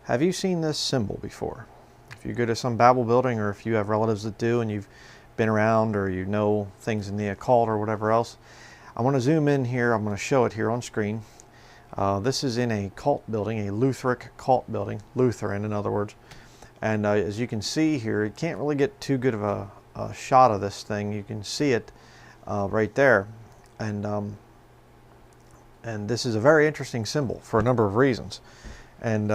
Have you seen this symbol before? If you go to some Bible building, or if you have relatives that do and you've been around, or you know things in the occult or whatever else, I want to zoom in here. I'm going to show it here on screen. This is in a cult building, a Lutheran cult building, Lutheran in other words. And as you can see here, you can't really get too good of a shot of this thing. You can see it right there. And this is a very interesting symbol for a number of reasons. And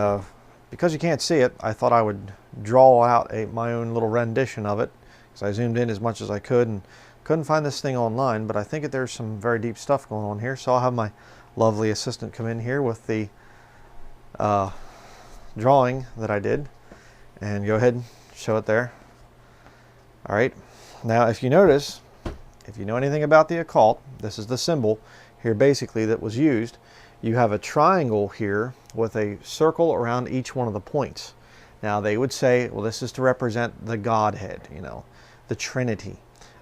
because you can't see it, I thought I would draw out my own little rendition of it, because I zoomed in as much as I could and couldn't find this thing online, but I think that there's some very deep stuff going on here. So I'll have my lovely assistant come in here with the drawing that I did and go ahead and show it there. All right, now if you notice, if you know anything about the occult, this is the symbol here basically that was used. You have a triangle here with a circle around each one of the points. Now they would say, well, this is to represent the Godhead, you know, the Trinity.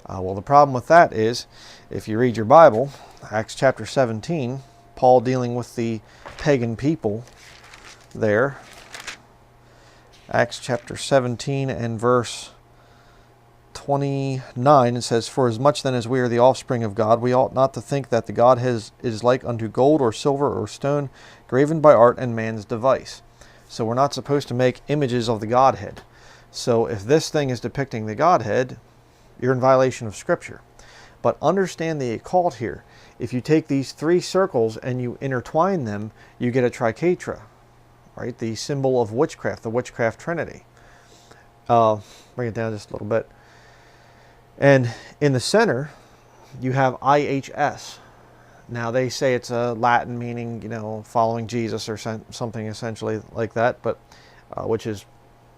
Well, the problem with that is, if you read your Bible, Acts chapter 17, Paul dealing with the pagan people there, Acts chapter 17 and verse 29, it says, "For as much then as we are the offspring of God, we ought not to think that the Godhead is like unto gold or silver or stone, graven by art and man's device." So we're not supposed to make images of the Godhead. So if this thing is depicting the Godhead, you're in violation of Scripture. But understand the occult here. If you take these three circles and you intertwine them, you get a triquetra, right? The symbol of witchcraft, the witchcraft trinity. Bring it down just a little bit. And in the center, you have IHS. Now they say it's a Latin meaning, you know, following Jesus or something essentially like that, but which is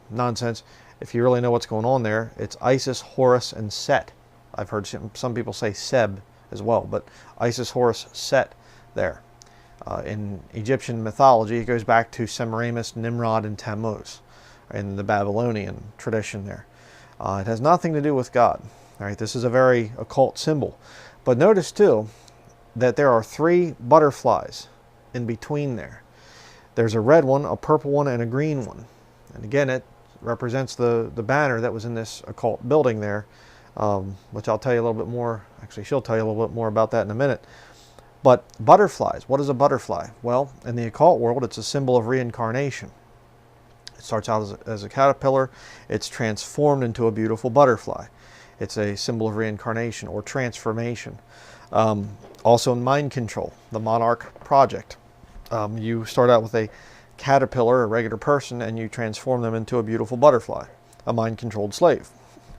nonsense. If you really know what's going on there, it's Isis, Horus, and Set. I've heard some people say Seb as well, but Isis, Horus, Set there. In Egyptian mythology, it goes back to Semiramis, Nimrod, and Tammuz in the Babylonian tradition there. It has nothing to do with God. All right, this is a very occult symbol. But notice too that there are three butterflies in between there. There's a red one, a purple one, and a green one. And again, it represents the banner that was in this occult building there, which I'll tell you a little bit more. Actually, she'll tell you a little bit more about that in a minute. But butterflies, what is a butterfly? Well, in the occult world, it's a symbol of reincarnation. It starts out as a caterpillar. It's transformed into a beautiful butterfly. It's a symbol of reincarnation or transformation. Also in mind control, the Monarch Project. You start out with a caterpillar, a regular person, and you transform them into a beautiful butterfly, a mind-controlled slave.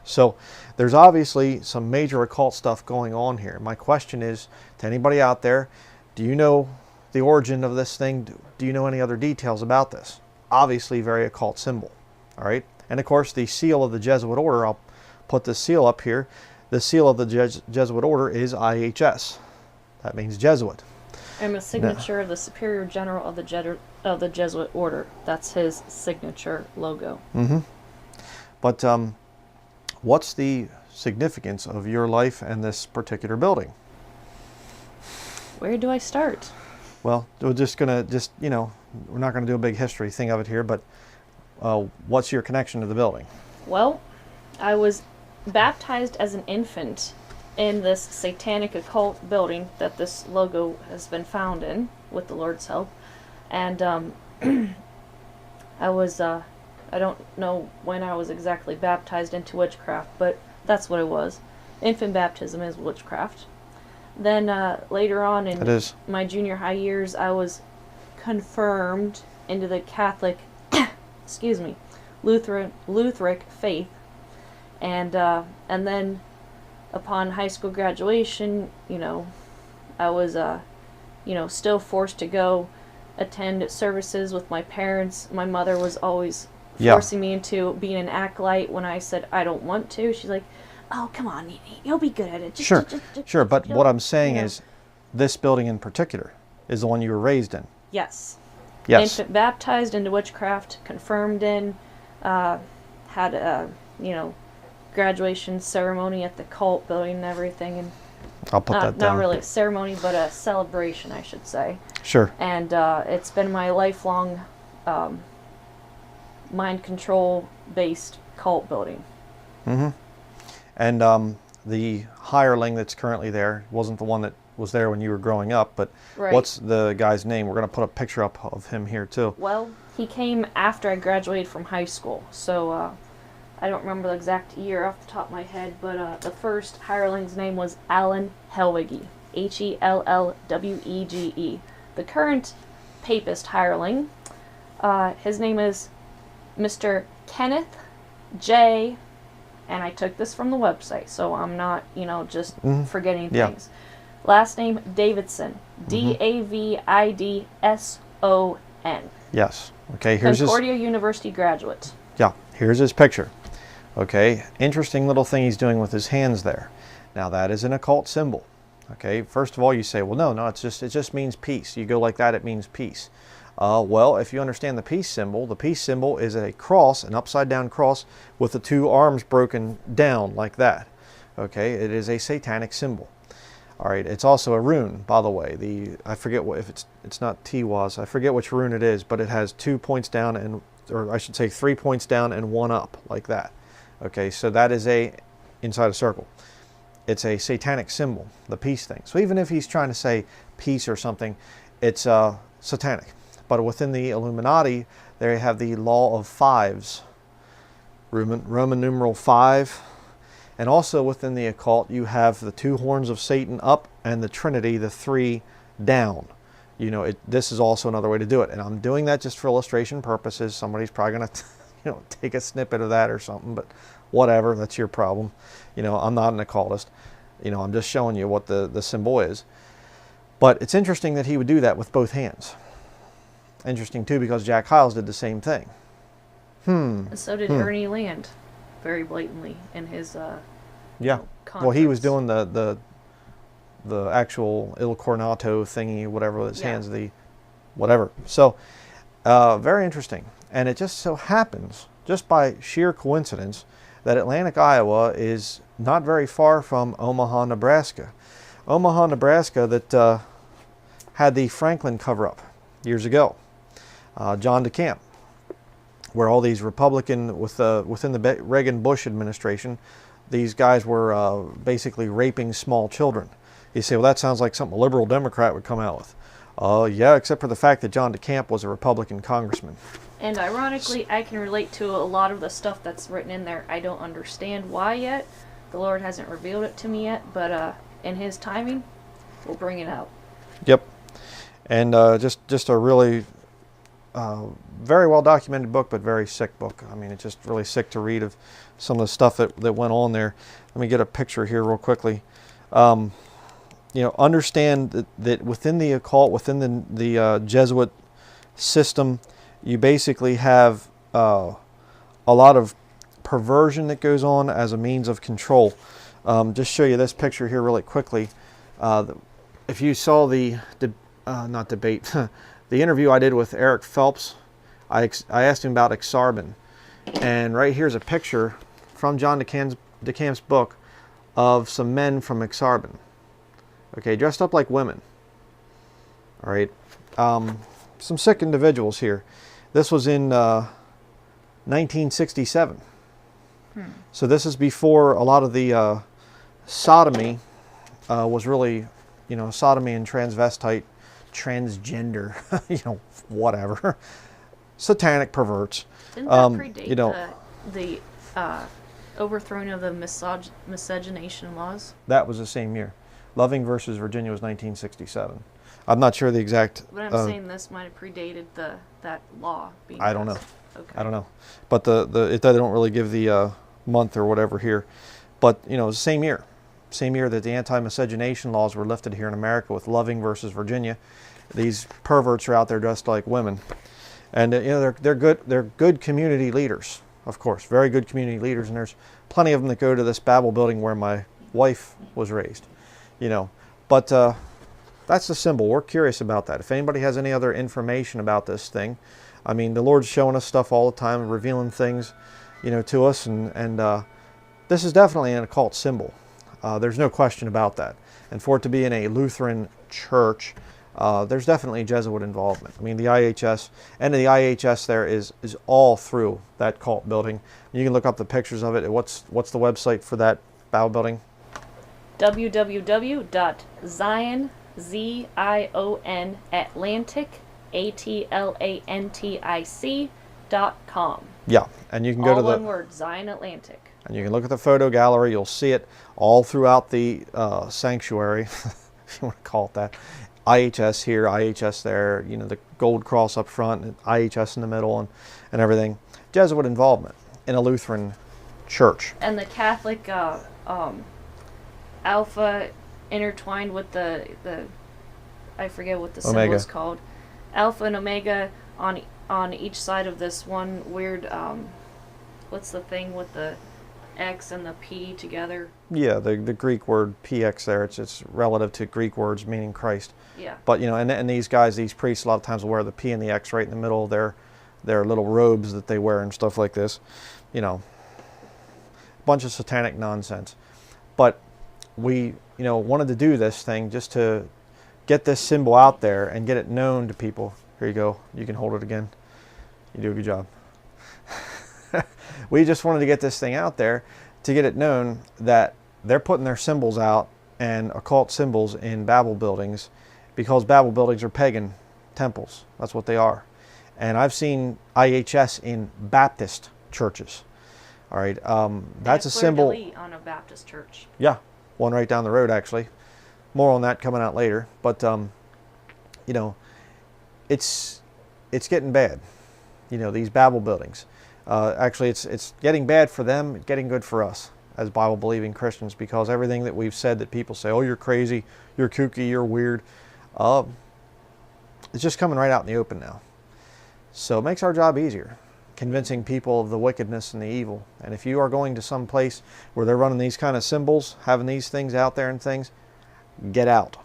So there's obviously some major occult stuff going on here. My question is to anybody out there, do you know the origin of this thing? Do you know any other details about this? Obviously very occult symbol. All right. And of course the seal of the Jesuit order, I'll put the seal up here. The seal of the Jesuit order is IHS. That means Jesuit. I'm a signature of the Superior General of the Jesuit order. That's his signature logo. Mm-hmm. But what's the significance of your life and this particular building? Where do I start? Well, we're you know, we're not going to do a big history thing of it here, but what's your connection to the building? Well, I was baptized as an infant in this satanic occult building that this logo has been found in, with the Lord's help. And I was, I don't know when I was exactly baptized into witchcraft, but that's what it was. Infant baptism is witchcraft. Then later on in my junior high years, I was confirmed into the Catholic, excuse me, Lutheran faith. And then upon high school graduation, you know, I was, you know, still forced to go attend services with my parents. My mother was always forcing me into being an acolyte when I said I don't want to. She's like, "Oh, come on, you'll be good at it." Sure. But what I'm saying is, this building in particular is the one you were raised in. Yes. Yes. Infant baptized into witchcraft, confirmed in, had a, you know, graduation ceremony at the cult building and everything, and I'll put that down. Not really a ceremony, but a celebration, I should say. Sure. And it's been my lifelong mind control based cult building. Mm-hmm. And the hireling that's currently there wasn't the one that was there when you were growing up, but Right. What's the guy's name? We're going to put a picture up of him here too. Well, he came after I graduated from high school, so I don't remember the exact year off the top of my head, but the first hireling's name was Alan Hellwege, Hellwege. The current papist hireling, his name is Mr. Kenneth J. And I took this from the website, so I'm not, just forgetting things. Last name Davidson, Davidson. Yes. Okay. Here's Concordia University graduate. Yeah. Here's his picture. Okay. Interesting little thing he's doing with his hands there. Now that is an occult symbol. Okay. First of all, you say, well, no, it just means peace. You go like that, it means peace. Well, if you understand the peace symbol is a cross, an upside down cross with the two arms broken down like that. Okay, it is a satanic symbol. All right, it's also a rune, by the way. I forget what, if it's not Tiwaz, I forget which rune it is, but it has 2 points down or I should say 3 points down and 1 up like that. Okay, so that is inside a circle. It's a satanic symbol, the peace thing. So even if he's trying to say peace or something, it's satanic. But within the Illuminati, they have the law of fives, Roman numeral 5. And also within the occult, you have the 2 horns of Satan up and the Trinity, the 3 down. This is also another way to do it. And I'm doing that just for illustration purposes. Somebody's probably going to take a snippet of that or something, but whatever, that's your problem. I'm not an occultist. I'm just showing you what the symbol is. But it's interesting that he would do that with both hands. Interesting too, because Jack Hyles did the same thing. And so did Ernie Land, very blatantly in his yeah. Well, he was doing the actual Il Cornato thingy, whatever with his hands, the whatever. So very interesting. And it just so happens, just by sheer coincidence, that Atlantic, Iowa is not very far from Omaha, Nebraska. Omaha, Nebraska that had the Franklin cover-up years ago. John DeCamp, where all these Republican, within the Reagan-Bush administration, these guys were basically raping small children. You say, well, that sounds like something a liberal Democrat would come out with. Yeah, except for the fact that John DeCamp was a Republican congressman. And ironically, I can relate to a lot of the stuff that's written in there. I don't understand why yet. The Lord hasn't revealed it to me yet, but in His timing, we'll bring it out. Yep. And just a really very well documented book, but very sick book. I mean, it's just really sick to read of some of the stuff that went on there. Let me get a picture here real quickly. Understand that within the occult, within the Jesuit system, you basically have a lot of perversion that goes on as a means of control. Just show you this picture here really quickly. If you saw not debate, the interview I did with Eric Phelps, I asked him about Exarban. And right here's a picture from John DeCamp's book of some men from Exarban. Okay, dressed up like women. All right. Some sick individuals here. This was in 1967. So this is before a lot of the sodomy was really, sodomy and transvestite, transgender, whatever, satanic perverts. Didn't that predate the overthrowing of the miscegenation laws? That was the same year. Loving versus Virginia was 1967. I'm not sure the exact. But I'm saying this might have predated that law being I don't know. passed. Okay. I don't know. But they don't really give the month or whatever here. But same year that the anti-miscegenation laws were lifted here in America with Loving versus Virginia. These perverts are out there dressed like women, and they're good community leaders, of course, very good community leaders. And there's plenty of them that go to this Babel building where my wife was raised, But that's the symbol. We're curious about that. If anybody has any other information about this thing, I mean, the Lord's showing us stuff all the time, revealing things, to us, and this is definitely an occult symbol. There's no question about that. And for it to be in a Lutheran church, there's definitely Jesuit involvement. I mean, the IHS, and the IHS there is all through that cult building. You can look up the pictures of it. What's the website for that Bible building? www.zionatlantic.com. Yeah, and you can go to the... All one word, Zion Atlantic. And you can look at the photo gallery. You'll see it all throughout the sanctuary, if you want to call it that. IHS here, IHS there, you know, the gold cross up front, and IHS in the middle, and everything. Jesuit involvement in a Lutheran church. And the Catholic Alpha intertwined with the I forget what the symbol Omega. is called. Alpha and Omega on each side of this one weird what's the thing with the X and the P together? Yeah, the Greek word PX there, it's relative to Greek words meaning Christ. Yeah. But, you know, and these guys, these priests, a lot of times will wear the P and the X right in the middle of their little robes that they wear and stuff like this. You know, a bunch of satanic nonsense. But we, you know, wanted to do this thing just to get this symbol out there and get it known to people. Here you go. You can hold it again. You do a good job. We just wanted to get this thing out there to get it known that they're putting their symbols out and occult symbols in Babel buildings, because Babel buildings are pagan temples. That's what they are. And I've seen IHS in Baptist churches. All right, that's a symbol. On a Baptist church. Yeah, one right down the road actually. More on that coming out later. But you know, it's getting bad. You know, these Babel buildings. Actually, it's getting bad for them. It's getting good for us as Bible-believing Christians, because everything that we've said that people say, oh, you're crazy, you're kooky, you're weird, it's just coming right out in the open now. So it makes our job easier, convincing people of the wickedness and the evil. And if you are going to some place where they're running these kind of symbols, having these things out there and things, get out.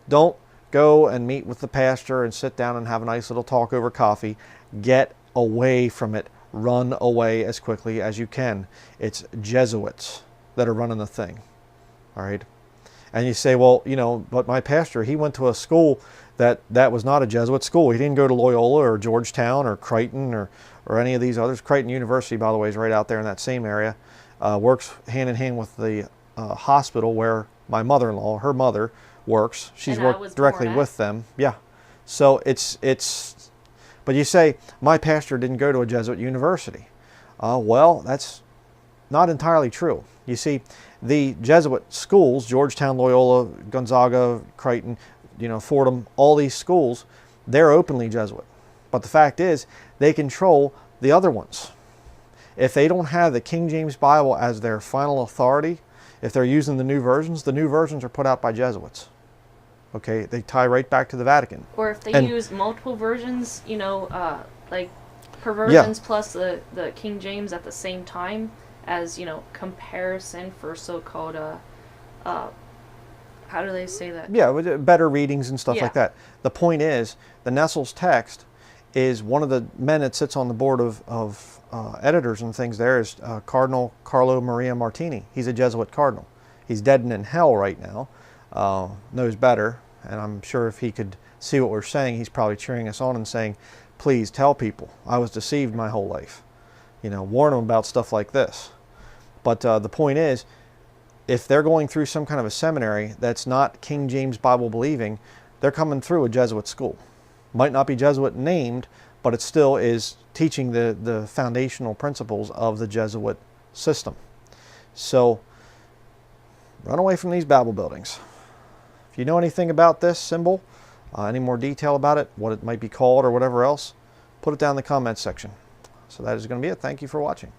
Don't go and meet with the pastor and sit down and have a nice little talk over coffee. Get away from it. Run away as quickly as you can. It's Jesuits that are running the thing. All right. And you say, well, you know, but my pastor, he went to a school that was not a Jesuit school. He didn't go to Loyola or Georgetown or Creighton or any of these others. Creighton University, by the way, is right out there in that same area. Works hand in hand with the hospital where my mother-in-law, her mother, works. She's worked directly with them. Yeah. So it's but you say, my pastor didn't go to a Jesuit university. Well, that's not entirely true. You see, the Jesuit schools, Georgetown, Loyola, Gonzaga, Creighton, you know, Fordham, all these schools, they're openly Jesuit. But the fact is, they control the other ones. If they don't have the King James Bible as their final authority, if they're using the new versions are put out by Jesuits. Okay, they tie right back to the Vatican. Or if they use multiple versions, you know, like perversions plus the King James at the same time as, you know, comparison for so-called, how do they say that? Yeah, with better readings and stuff like that. The point is, the Nessel's text is one of the men that sits on the board of editors and things there is Cardinal Carlo Maria Martini. He's a Jesuit cardinal. He's dead and in hell right now. Knows better, and I'm sure if he could see what we're saying, he's probably cheering us on and saying, please tell people I was deceived my whole life. You know, warn them about stuff like this. But the point is, if they're going through some kind of a seminary that's not King James Bible believing, they're coming through a Jesuit school. Might not be Jesuit named, but it still is teaching the foundational principles of the Jesuit system. So run away from these Babel buildings. If you know anything about this symbol, any more detail about it, what it might be called or whatever else, put it down in the comments section. So that is going to be it. Thank you for watching.